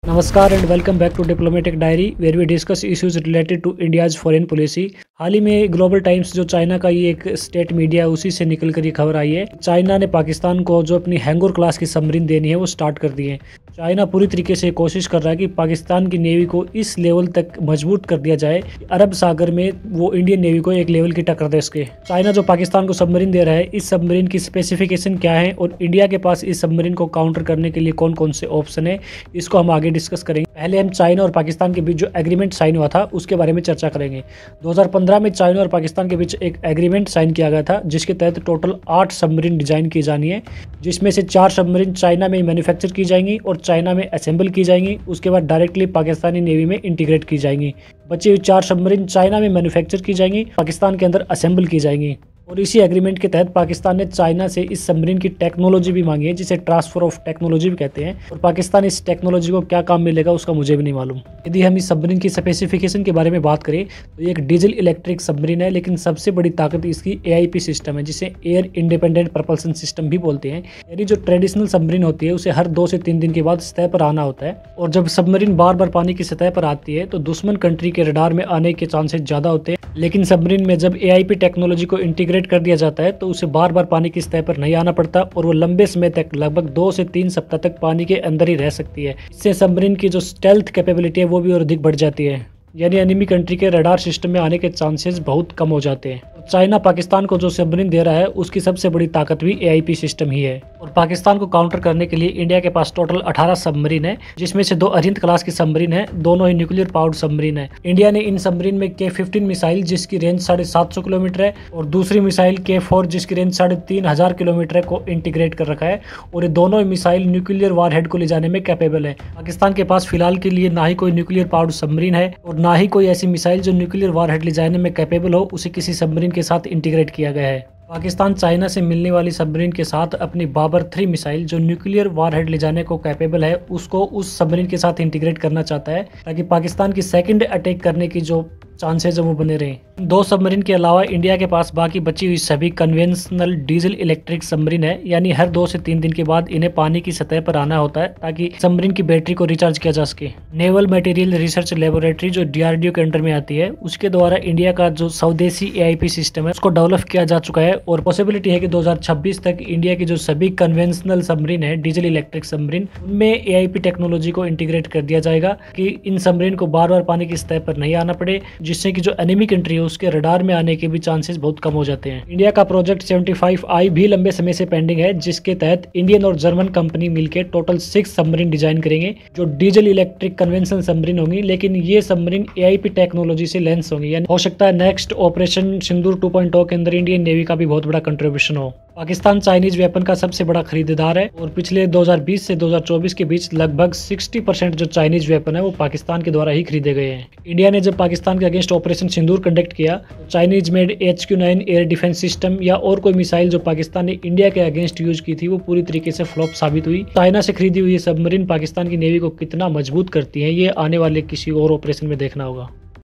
नमस्कार and welcome back to diplomatic diary where we discuss issues related to India's foreign policy. हाल ही में global times जो China का ये एक स्टेट मीडिया है उसी से निकल कर ये खबर आई है। चाइना ने पाकिस्तान को जो अपनी हैंगोर क्लास की सबमरीन देनी है वो स्टार्ट कर दी है। चाइना पूरी तरीके से कोशिश कर रहा है कि पाकिस्तान की नेवी को इस लेवल तक मजबूत कर दिया जाए अरब सागर में वो इंडियन नेवी को एक लेवल की टक्कर दे सके। चाइना जो पाकिस्तान को सबमरीन दे रहा है, इस सबमरीन की स्पेसिफिकेशन क्या है और इंडिया के पास इस सबमरीन को काउंटर करने के लिए कौन कौन से ऑप्शन है, इसको हम आगे डिस्कस करेंगे। पहले हम चाइना और पाकिस्तान के बीच जो एग्रीमेंट साइन हुआ था उसके बारे में चर्चा करेंगे। 2015 में चाइना और पाकिस्तान के बीच एक एग्रीमेंट साइन किया गया था जिसके तहत टोटल 8 सबमरीन डिजाइन की जानी है, जिसमें से 4 सबमरीन चाइना में मैन्युफैक्चर की जाएंगी और चाइना में असेंबल की जाएंगी। उसके बाद डायरेक्टली पाकिस्तानी नेवी में इंटीग्रेट की जाएंगी। बची हुई 4 सबमरीन चाइना में मैन्युफैक्चर की जाएंगी, पाकिस्तान के अंदर असेंबल की जाएंगी। और इसी एग्रीमेंट के तहत पाकिस्तान ने चाइना से इस सबमरीन की टेक्नोलॉजी भी मांगी है, जिसे ट्रांसफर ऑफ टेक्नोलॉजी भी कहते हैं। और पाकिस्तान इस टेक्नोलॉजी को क्या काम मिलेगा उसका मुझे भी नहीं मालूम। यदि हम इस सबमरीन की स्पेसिफिकेशन के बारे में बात करें तो ये एक डीजल इलेक्ट्रिक सबमरीन है, लेकिन सबसे बड़ी ताकत इसकी AIP सिस्टम है, जिसे एयर इंडिपेंडेंट प्रपल्सन सिस्टम भी बोलते हैं। यानी जो ट्रेडिशनल सबमरीन होती है उसे हर 2 से 3 दिन के बाद सतह पर आना होता है, और जब सबमरीन बार बार पानी की सतह पर आती है तो दुश्मन कंट्री के रडार में आने के चांसेस ज़्यादा होते हैं। लेकिन सबमरीन में जब AIP टेक्नोलॉजी को इंटीग्रेट कर दिया जाता है तो उसे बार बार पानी की सतह पर नहीं आना पड़ता और वो लंबे समय तक लगभग 2 से 3 सप्ताह तक पानी के अंदर ही रह सकती है। इससे सबमरीन की जो स्टेल्थ कैपेबिलिटी है वो भी और अधिक बढ़ जाती है, यानी एनिमी कंट्री के रडार सिस्टम में आने के चांसेस बहुत कम हो जाते हैं। चाइना पाकिस्तान को जो सबमरीन दे रहा है उसकी सबसे बड़ी ताकत भी AIP सिस्टम ही है। और पाकिस्तान को काउंटर करने के लिए इंडिया के पास टोटल 18 सबमरीन है, जिसमें से 2 अरिहंत क्लास की सबमरीन है, दोनों ही न्यूक्लियर पावर्ड सबमरीन है। इंडिया ने इन सबमरीन में K-15 मिसाइल जिसकी रेंज 750 किलोमीटर है और दूसरी मिसाइल K-4 जिसकी रेंज 3500 किलोमीटर है को इंटीग्रेट कर रखा है। और ये दोनों ही मिसाइल न्यूक्लियर वारहेड को ले जाने में कैपेबल है। पाकिस्तान के पास फिलहाल के लिए ना ही कोई न्यूक्लियर पावर्ड सबमरीन है और ना ही कोई ऐसी मिसाइल जो न्यूक्लियर वारहेड ले जाने में कैपेबल हो उसे किसी सबमरीन के साथ इंटीग्रेट किया गया है। पाकिस्तान चाइना से मिलने वाली सबमरीन के साथ अपनी बाबर 3 मिसाइल जो न्यूक्लियर वारहेड ले जाने को कैपेबल है उसको उस सबमरीन के साथ इंटीग्रेट करना चाहता है, ताकि पाकिस्तान की सेकंड अटैक करने की जो चांसेस है वो बने रहें। 2 सबमरीन के अलावा इंडिया के पास बाकी बची हुई सभी कन्वेंशनल डीजल इलेक्ट्रिक सबमरीन है, यानी हर 2 से 3 दिन के बाद इन्हें पानी की सतह पर आना होता है ताकि सबमरीन की बैटरी को रिचार्ज किया जा सके। नेवल मटेरियल रिसर्च लेबोरेटरी जो DRDO के अंडर में आती है उसके द्वारा इंडिया का जो स्वदेशी AIP सिस्टम है उसको डेवलप किया जा चुका है और पॉसिबिलिटी है कि 2026 तक इंडिया की जो सभी कन्वेंशनल सबमरीन है डीजल इलेक्ट्रिक सबमरीन उनमें AIP टेक्नोलॉजी को इंटीग्रेट कर दिया जाएगा कि इन सबमरीन को बार बार पानी की सतह पर नहीं आना पड़े, जिससे कि जो एनिमी कंट्री है उसके रडार में आने के भी चांसेस बहुत कम हो जाते हैं। इंडिया का प्रोजेक्ट 75I भी लंबे समय से पेंडिंग है, जिसके तहत इंडियन और जर्मन कंपनी मिलकर टोटल 6 सबमरीन डिजाइन करेंगे जो डीजल इलेक्ट्रिक कन्वेंशनल सबमरीन होंगी, लेकिन ये सबमरीन AIP टेक्नोलॉजी से लैंस होंगी। यानी हो सकता है नेक्स्ट ऑपरेशन सिंदूर 2.0 के अंदर इंडियन नेवी का भी बहुत बड़ा कंट्रीब्यूशन हो। पाकिस्तान चाइनीज वेपन का सबसे बड़ा खरीदार है और पिछले 2020 से 2024 के बीच लगभग 60% जो चाइनीज वेपन है वो पाकिस्तान के द्वारा ही खरीदे गए हैं। इंडिया ने जब पाकिस्तान के अगेंस्ट ऑपरेशन सिंदूर कंडक्ट किया तो Chinese made HQ-9 air defence system या और कोई मिसाइल जो पाकिस्तान ने इंडिया के अगेंस्ट यूज की थी वो पूरी तरीके से फ्लॉप साबित हुई। चाइना से खरीदी हुई सबमरीन पाकिस्तान की नेवी को कितना मजबूत करती है ये आने वाले किसी और ऑपरेशन में देखना होगा।